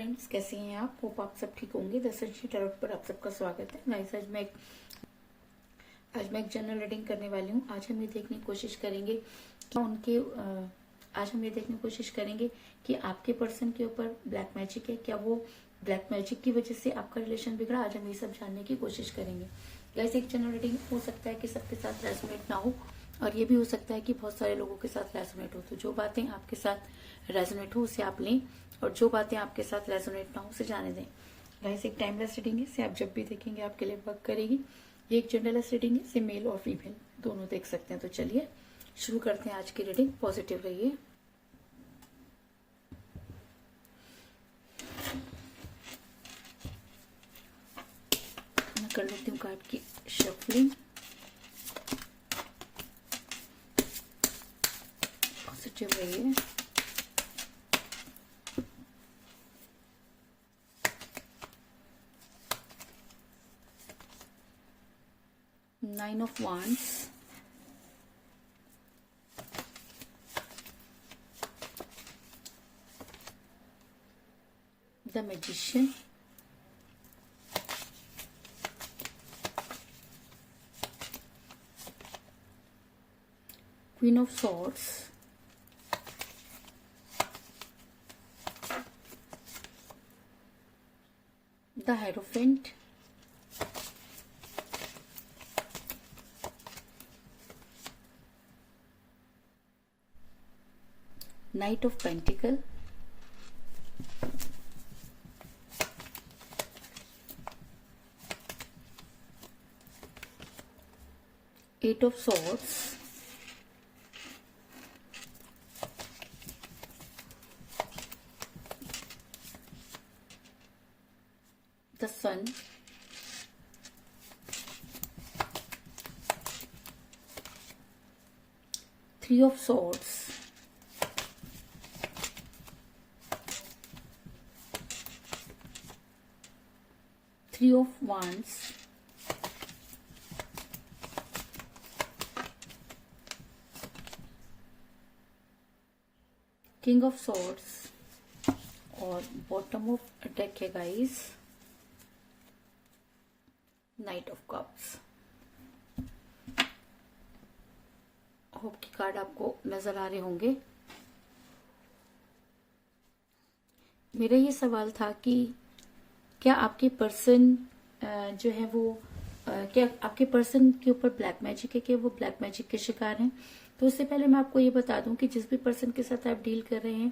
Friends, कैसे हैं आप? होप आप सब ठीक होंगे। द सनशाइन टैरोट पर आप सबका स्वागत है। गाइस, आज मैं एक जनरल रीडिंग करने वाली हूँ। आज हम ये देखने की कोशिश करेंगे कि आपके पर्सन के ऊपर ब्लैक मैजिक है। क्या वो ब्लैक मैजिक की वजह से आपका रिलेशन बिगड़ा? आज हम ये सब जानने की कोशिश करेंगे। गाइस, एक जनरल रीडिंग हो सकता है कि सबके साथ रेजोनेट ना हो, और ये भी हो सकता है कि बहुत सारे लोगों के साथ रेजोनेट हो। तो जो बातें आपके साथ रेजोनेट हो उसे आप लें, और जो बातें आपके साथ रेजोनेट ना हो उसे जाने दें। गाइस, एक टाइमलेस रीडिंग है, इसे आप जब भी देखेंगे आपके लिए वर्क करेगी। ये एक जनरलेस रीडिंग है, इसे मेल और फीमेल दोनों देख सकते हैं। तो चलिए शुरू करते हैं आज की रीडिंग। पॉजिटिव रहिए। मैं कर लेती हूँ कार्ड की शफलिंग। पॉजिटिव रहिए। Nine of Wands, the Magician, Queen of Swords, the Hierophant, Knight of Pentacle, Eight of Swords, the Sun, Three of Swords, Three of Wands, King of Swords, और bottom of deck है guys, night of cups. Hope की card आपको नजर आ रहे होंगे। मेरा ये सवाल था कि क्या आपके पर्सन जो है वो क्या आपके पर्सन के ऊपर ब्लैक मैजिक है, कि वो ब्लैक मैजिक के शिकार हैं? तो उससे पहले मैं आपको ये बता दूं कि जिस भी पर्सन के साथ आप डील कर रहे हैं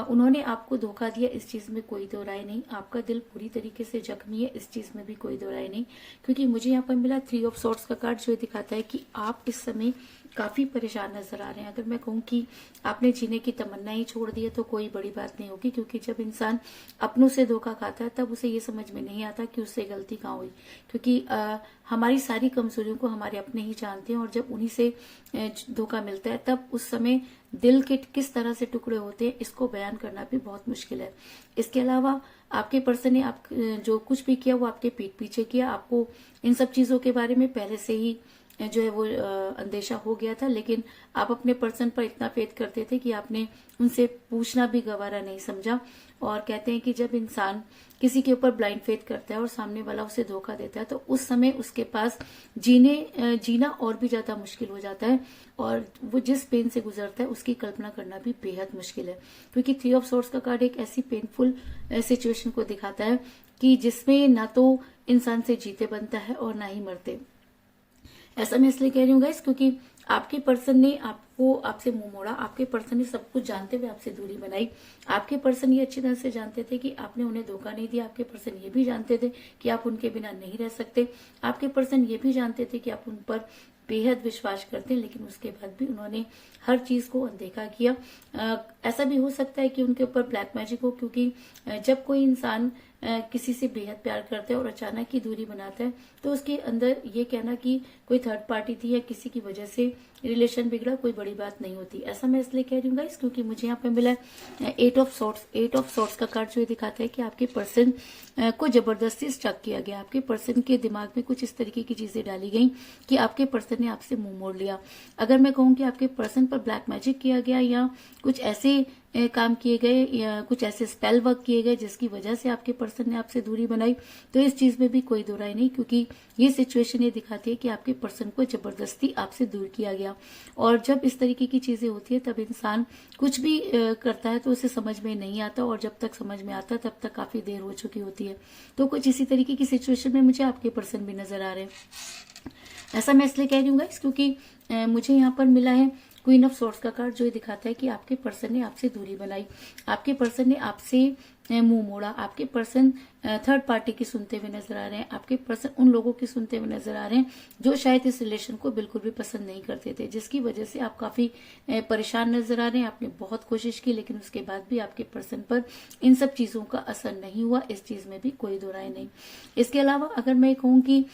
उन्होंने आपको धोखा दिया, इस चीज में कोई दो राय नहीं। आपका दिल पूरी तरीके से जख्मी है, इस चीज में भी कोई दो राय नहीं। क्योंकि मुझे यहाँ पर मिला थ्री ऑफ सॉर्ड्स का कार्ड, जो दिखाता है कि आप इस समय काफी परेशान नजर आ रहे हैं। अगर मैं कहूँ कि आपने जीने की तमन्ना ही छोड़ दी है तो कोई बड़ी बात नहीं होगी, क्योंकि जब इंसान अपनों से धोखा खाता है तब उसे ये समझ में नहीं आता कि उससे गलती कहाँ हुई। क्योंकि हमारी सारी कमजोरियों को हमारे अपने ही जानते हैं, और जब उन्हीं से धोखा मिलता है तब उस समय दिल के किस तरह से टुकड़े होते हैं इसको बयान करना भी बहुत मुश्किल है। इसके अलावा आपके पर्सन ने आप जो कुछ भी किया वो आपके पीठ पीछे किया। आपको इन सब चीजों के बारे में पहले से ही जो है वो अंदेशा हो गया था, लेकिन आप अपने पर्सन पर इतना फेथ करते थे कि आपने उनसे पूछना भी गवारा नहीं समझा। और कहते हैं कि जब इंसान किसी के ऊपर ब्लाइंड फेथ करता है और सामने वाला उसे धोखा देता है तो उस समय उसके पास जीना और भी ज्यादा मुश्किल हो जाता है, और वो जिस पेन से गुजरता है उसकी कल्पना करना भी बेहद मुश्किल है। क्योंकि थ्री ऑफ सोर्ड्स का कार्ड एक ऐसी पेनफुल सिचुएशन को दिखाता है कि जिसमें ना तो इंसान से जीते बनता है और ना ही मरते। ऐसा मैं इसलिए कह रही हूँ गाइस, क्योंकि आपके पर्सन ने आपसे मुंह मोड़ा। आपके पर्सन ने सब कुछ जानते हुए आपसे दूरी बनाई। आपके पर्सन ये अच्छी तरह से जानते थे कि आपने उन्हें धोखा नहीं दिया। आपके पर्सन ये भी जानते थे कि आप उनके बिना नहीं रह सकते। आपके पर्सन ये भी जानते थे कि आप उन पर बेहद विश्वास करते हैं, लेकिन उसके बाद भी उन्होंने हर चीज को अनदेखा किया। ऐसा भी हो सकता है कि उनके ऊपर ब्लैक मैजिक हो, क्योंकि जब कोई इंसान किसी से बेहद प्यार करता है और अचानक ही दूरी बनाता है तो उसके अंदर ये कहना कि कोई थर्ड पार्टी थी या किसी की वजह से रिलेशन बिगड़ा कोई बड़ी बात नहीं होती। ऐसा मैं इसलिए कह रही हूँ गाइस, क्योंकि मुझे यहाँ पे मिला eight of swords. Eight of swords का कार्ड जो दिखाता है कि आपके पर्सन को जबरदस्ती स्टक किया गया। आपके पर्सन के दिमाग में कुछ इस तरीके की चीजें डाली गई कि आपके पर्सन ने आपसे मुंह मोड़ लिया। अगर मैं कहूँ कि आपके पर्सन पर ब्लैक मैजिक किया गया या कुछ ऐसे काम किए गए या कुछ ऐसे स्पेल वर्क किए गए जिसकी वजह से आपके पर्सन ने आपसे दूरी बनाई, तो इस चीज में भी कोई दो राय नहीं, क्योंकि ये सिचुएशन ये दिखाती है कि आपके पर्सन को जबरदस्ती आपसे दूर किया गया। और जब इस तरीके की चीजें होती है तब इंसान कुछ भी करता है तो उसे समझ में नहीं आता, और जब तक समझ में आता है तब तक काफी देर हो चुकी होती है। तो कुछ इसी तरीके की सिचुएशन में मुझे आपके पर्सन भी नजर आ रहे हैं। ऐसा मैं इसलिए कह रही हूँ गाइस क्योंकि मुझे यहाँ पर मिला है क्वीन ऑफ सोर्ड्स का कार्ड, जो ये दिखाता है कि आपके पर्सन ने आपसे दूरी बनाई, आपके पर्सन ने आपसे मुंह मोड़ा, आपके पर्सन थर्ड पार्टी की सुनते हुए नजर आ रहे हैं, आपके पर्सन उन लोगों की सुनते हुए नजर आ रहे हैं जो शायद इस रिलेशन को बिल्कुल भी पसंद नहीं करते थे, जिसकी वजह से आप काफी परेशान नजर आ रहे हैं। आपने बहुत कोशिश की लेकिन उसके बाद भी आपके पर्सन पर इन सब चीजों का असर नहीं हुआ, इस चीज में भी कोई दो राय नहीं। इसके अलावा अगर मैं कहूँ कि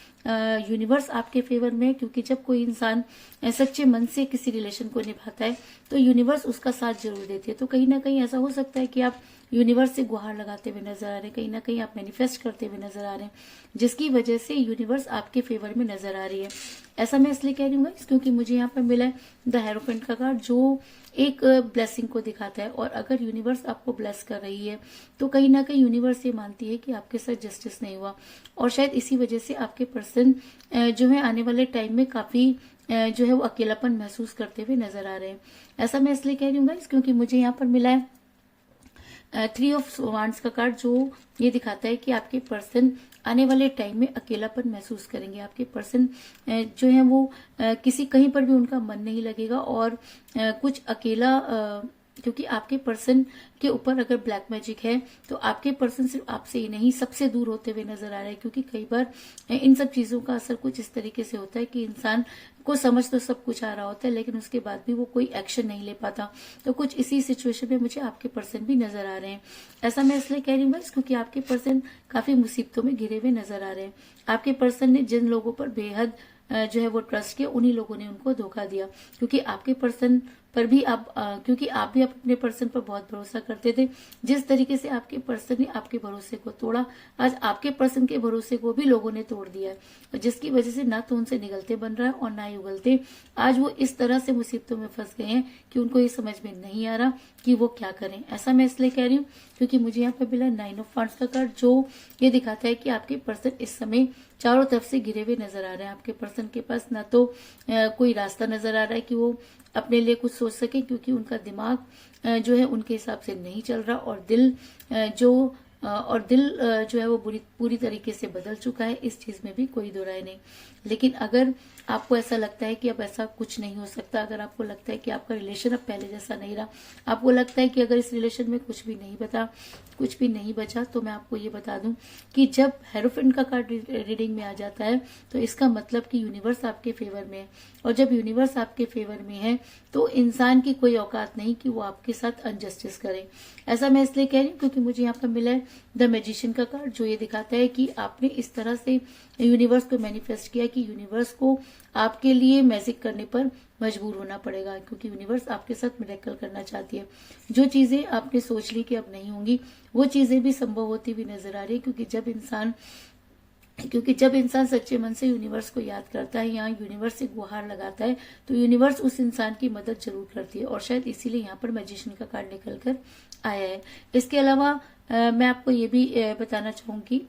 यूनिवर्स आपके फेवर में है, क्योंकि जब कोई इंसान सच्चे मन से किसी रिलेशन को निभाता है तो यूनिवर्स उसका साथ जरूर देती है। तो कहीं ना कहीं ऐसा हो सकता है कि आप यूनिवर्स से गुहार लगाते हुए नजर आ रहे हैं, कहीं ना कहीं आप मैनिफेस्ट करते हुए नजर आ रहे हैं, जिसकी वजह से यूनिवर्स आपके फेवर में नजर आ रही है। ऐसा मैं इसलिए कह रही हूँ क्योंकि मुझे यहाँ पर मिला है द हेरोफेंट का कार्ड, जो एक ब्लेसिंग को दिखाता है। और अगर यूनिवर्स आपको ब्लेस कर रही है तो कहीं ना कहीं यूनिवर्स ये मानती है कि आपके साथ जस्टिस नहीं हुआ, और शायद इसी वजह से आपके पर्सन जो है आने वाले टाइम में काफी जो है वो अकेलापन महसूस करते हुए नजर आ रहे हैं। ऐसा मैं इसलिए कह रही हूँ क्योंकि मुझे यहाँ पर मिला है थ्री ऑफ वांड्स का कार्ड, जो ये दिखाता है कि आपके पर्सन आने वाले टाइम में अकेलापन महसूस करेंगे। आपके पर्सन जो है वो किसी कहीं पर भी उनका मन नहीं लगेगा, और कुछ अकेला क्योंकि आपके पर्सन के ऊपर अगर ब्लैक मैजिक है तो आपके पर्सन सिर्फ आपसे ही नहीं सबसे दूर होते हुए नजर आ रहे हैं, क्योंकि कई बार इन सब चीजों का असर कुछ इस तरीके से होता है कि इंसान को समझ तो सब कुछ आ रहा होता है लेकिन उसके बाद भी वो कोई एक्शन नहीं ले पाता। तो कुछ इसी सिचुएशन में मुझे आपके पर्सन भी नजर आ रहे हैं। ऐसा मैं इसलिए कह रही हूँ क्योंकि आपके पर्सन काफी मुसीबतों में घिरे हुए नजर आ रहे हैं। आपके पर्सन ने जिन लोगों पर बेहद जो है वो ट्रस्ट किया, उन्हीं लोगों ने उनको धोखा दिया, क्योंकि आपके पर्सन पर भी आप क्योंकि आप भी अपने पर्सन पर बहुत भरोसा करते थे। जिस तरीके से आपके पर्सन ने आपके भरोसे को तोड़ा, आज आपके पर्सन के भरोसे को भी लोगों ने तोड़ दिया है, जिसकी वजह से ना तो उनसे निगलते बन रहा है और ना ही उगलते। आज वो इस तरह से मुसीबतों में फंस गए हैं कि उनको ये समझ में नहीं आ रहा कि वो क्या करें। ऐसा मैं इसलिए कह रही हूँ क्योंकि मुझे यहाँ पे मिला 9 ऑफ वांड्स का कार्ड, जो ये दिखाता है कि आपके पर्सन इस समय चारों तरफ से घिरे हुए नजर आ रहे हैं। आपके पर्सन के पास ना तो कोई रास्ता नजर आ रहा है कि वो अपने लिए कुछ सोच सके, क्योंकि उनका दिमाग जो है उनके हिसाब से नहीं चल रहा, और दिल जो है वो पूरी तरीके से बदल चुका है। इस चीज में भी कोई दो राय नहीं। लेकिन अगर आपको ऐसा लगता है कि अब ऐसा कुछ नहीं हो सकता, अगर आपको लगता है कि आपका रिलेशन अब पहले जैसा नहीं रहा, आपको लगता है कि अगर इस रिलेशन में कुछ भी नहीं बचा, तो मैं आपको ये बता दूं कि जब हेरोफेंट का कार्ड रीडिंग में आ जाता है तो इसका मतलब कि यूनिवर्स आपके फेवर में है, और जब यूनिवर्स आपके फेवर में है तो इंसान की कोई औकात नहीं कि वो आपके साथ अनजस्टिस करे। ऐसा मैं इसलिए कह रही हूँ क्योंकि मुझे यहाँ पर मिला है द मैजिशियन का कार्ड, जो ये दिखाता है कि आपने इस तरह से यूनिवर्स को मैनिफेस्ट किया कि यूनिवर्स को आपके लिए मैजिक करने पर मजबूर होना पड़ेगा, क्योंकि यूनिवर्स आपके साथ मिरेकल करना चाहती है। जो चीजें आपने सोच ली कि अब नहीं होंगी, वो चीजें भी संभव होती हुई नजर आ रही है, क्योंकि जब इंसान सच्चे मन से यूनिवर्स को याद करता है या यूनिवर्स से गुहार लगाता है तो यूनिवर्स उस इंसान की मदद जरूर करती है, और शायद इसीलिए यहाँ पर मैजिशियन का कार्ड निकल कर आया है। इसके अलावा मैं आपको ये भी बताना चाहूंगी,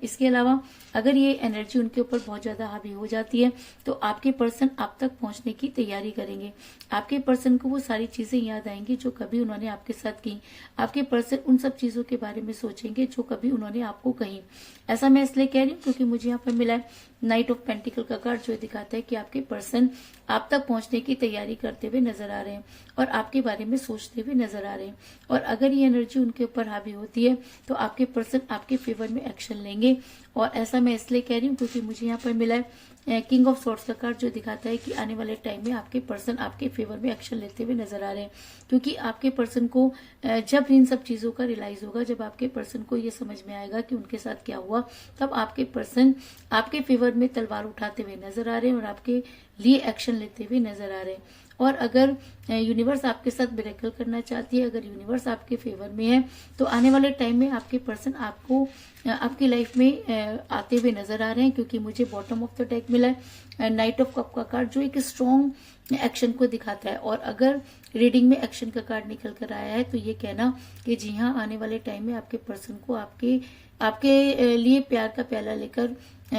इसके अलावा अगर ये एनर्जी उनके ऊपर बहुत ज्यादा हावी हो जाती है तो आपके पर्सन आप तक पहुंचने की तैयारी करेंगे। आपके पर्सन को वो सारी चीजें याद आएंगी जो कभी उन्होंने आपके साथ की। आपके पर्सन उन सब चीजों के बारे में सोचेंगे जो कभी उन्होंने आपको कही। ऐसा मैं इसलिए कह रही हूँ क्योंकि मुझे यहाँ पर मिला है नाइट ऑफ पेंटिकल का कार्ड, जो दिखाता है कि आपके पर्सन आप तक पहुंचने की तैयारी करते हुए नजर आ रहे हैं और आपके बारे में सोचते हुए नजर आ रहे हैं। और अगर ये एनर्जी उनके ऊपर हावी होती है तो आपके पर्सन आपके फेवर में एक्शन लेंगे। और ऐसा मैं इसलिए कह रही हूँ क्योंकि मुझे यहाँ पर मिला है किंग ऑफ सॉर्ड्स का कार्ड, जो दिखाता है कि आने वाले टाइम में आपके पर्सन आपके फेवर में एक्शन लेते हुए नजर आ रहे हैं। क्योंकि आपके पर्सन को जब इन सब चीजों का रियलाइज होगा, जब आपके पर्सन को ये समझ में आएगा कि उनके साथ क्या हुआ, तब आपके पर्सन आपके फेवर में तलवार उठाते हुए नजर आ रहे हैं और आपके लिए एक्शन लेते हुए नजर आ रहे हैं। और अगर यूनिवर्स आपके साथ मिरेकल करना चाहती है, अगर यूनिवर्स आपके फेवर में है, तो आने वाले टाइम में आपके पर्सन आपको आपकी लाइफ में आते हुए नजर आ रहे हैं। क्योंकि मुझे बॉटम ऑफ द डेक मिला है नाइट ऑफ कप का कार्ड, जो एक स्ट्रॉन्ग एक्शन को दिखाता है। और अगर रीडिंग में एक्शन का कार्ड निकल कर आया है, तो ये कहना कि जी हाँ, आने वाले टाइम में आपके पर्सन को आपके लिए प्यार का प्याला लेकर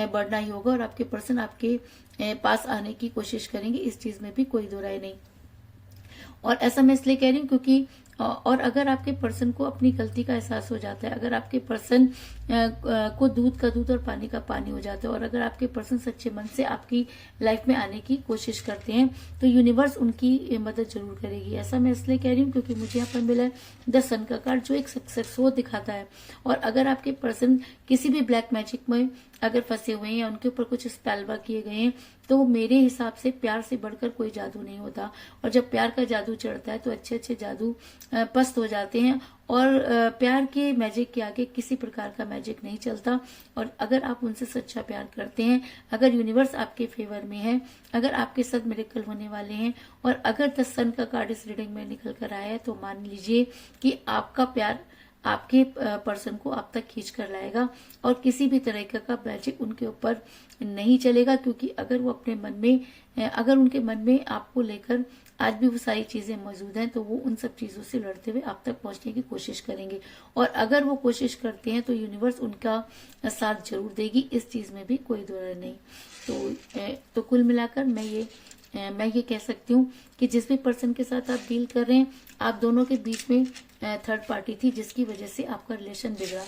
बढ़ना ही होगा और आपके पर्सन आपके पास आने की कोशिश करेंगे, इस चीज में भी कोई दो राय नहीं। और ऐसा मैं इसलिए कह रही हूँ क्योंकि और अगर आपके पर्सन को अपनी गलती का एहसास हो जाता है, अगर आपके पर्सन को दूध का दूध और पानी का पानी हो जाता है, और अगर आपके पर्सन सच्चे मन से आपकी लाइफ में आने की कोशिश करते हैं, तो यूनिवर्स उनकी मदद जरूर करेगी। ऐसा मैं इसलिए कह रही हूँ क्योंकि मुझे यहाँ पर मिला है द सन का कार्ड, जो एक सक्सेस को दिखाता है। और अगर आपके पर्सन किसी भी ब्लैक मैजिक में अगर फंसे हुए हैं या उनके ऊपर कुछ स्पेल वर्क किए गए हैं, तो मेरे हिसाब से प्यार से बढ़कर कोई जादू नहीं होता। और जब प्यार का जादू चढ़ता है तो अच्छे अच्छे जादू पस्त हो जाते हैं, और प्यार के मैजिक के आगे किसी प्रकार का मैजिक नहीं चलता। और अगर आप उनसे सच्चा प्यार करते हैं, अगर यूनिवर्स आपके फेवर में है, अगर आपके साथ मिरेकल होने वाले हैं, और अगर द सन का कार्ड इस रीडिंग में निकल कर आया है, तो मान लीजिए कि आपका प्यार आपके पर्सन को आप तक खींच कर लाएगा और किसी भी तरह का मैजिक उनके ऊपर नहीं चलेगा। क्योंकि अगर वो अपने मन में, अगर उनके मन में आपको लेकर आज भी वो सारी चीजें मौजूद हैं, तो वो उन सब चीजों से लड़ते हुए आप तक पहुंचने की कोशिश करेंगे। और अगर वो कोशिश करते हैं तो यूनिवर्स उनका साथ जरूर देगी, इस चीज में भी कोई दो राय नहीं। तो कुल मिलाकर मैं ये कह सकती हूँ कि जिस भी पर्सन के साथ आप डील कर रहे हैं, आप दोनों के बीच में थर्ड पार्टी थी, जिसकी वजह से आपका रिलेशन बिगड़ा।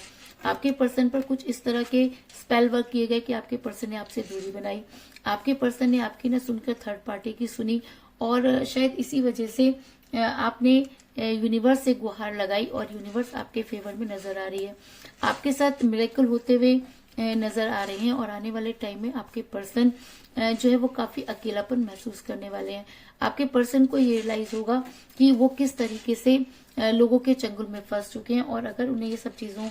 आपके पर्सन पर कुछ इस तरह के स्पेल वर्क किए गए कि आपके पर्सन ने आपसे दूरी बनाई, आपके पर्सन ने आपकी न सुनकर थर्ड पार्टी की सुनी, और शायद इसी वजह से आपने यूनिवर्स से गुहार लगाई, और यूनिवर्स आपके फेवर में नजर आ रही है, आपके साथ मिरेकल होते हुए नजर आ रहे हैं। और आने वाले टाइम में आपके पर्सन जो है वो काफी अकेलापन महसूस करने वाले हैं। आपके पर्सन को ये रियलाइज होगा कि वो किस तरीके से लोगों के चंगुल में फंस चुके हैं, और अगर उन्हें ये सब चीजों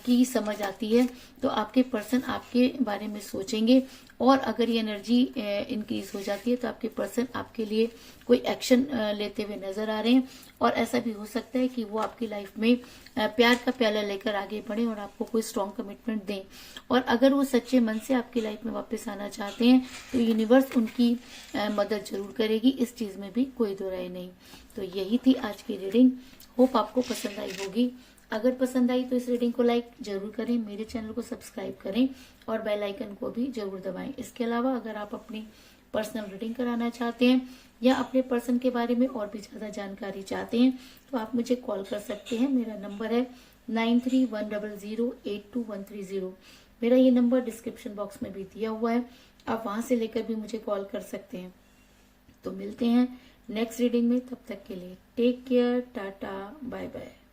की समझ आती है, तो आपके पर्सन आपके बारे में सोचेंगे। और अगर ये एनर्जी इंक्रीज हो जाती है, तो आपके पर्सन आपके लिए कोई एक्शन लेते हुए नजर आ रहे हैं। और ऐसा भी हो सकता है कि वो आपकी लाइफ में प्यार का प्याला लेकर आगे बढ़े और आपको कोई स्ट्रॉन्ग कमिटमेंट दें। और अगर वो सच्चे मन से आपकी लाइफ में वापस आना चाहते हैं, तो यूनिवर्स उनकी मदद जरूर करेगी, इस चीज में भी कोई दो राय नहीं। तो यही थी आज की रीडिंग, होप आपको पसंद आई होगी। अगर पसंद आई तो इस रीडिंग को लाइक जरूर करें, मेरे चैनल को सब्सक्राइब करें और बेल आइकन को भी जरूर दबाएं। इसके अलावा अगर आप अपनी पर्सनल रीडिंग कराना चाहते हैं या अपने पर्सन के बारे में और भी ज्यादा जानकारी चाहते हैं, तो आप मुझे कॉल कर सकते हैं। मेरा नंबर है 9310082130। मेरा ये नंबर डिस्क्रिप्शन बॉक्स में भी दिया हुआ है, आप वहां से लेकर भी मुझे कॉल कर सकते हैं। तो मिलते हैं नेक्स्ट रीडिंग में, तब तक के लिए take care, tata, bye bye.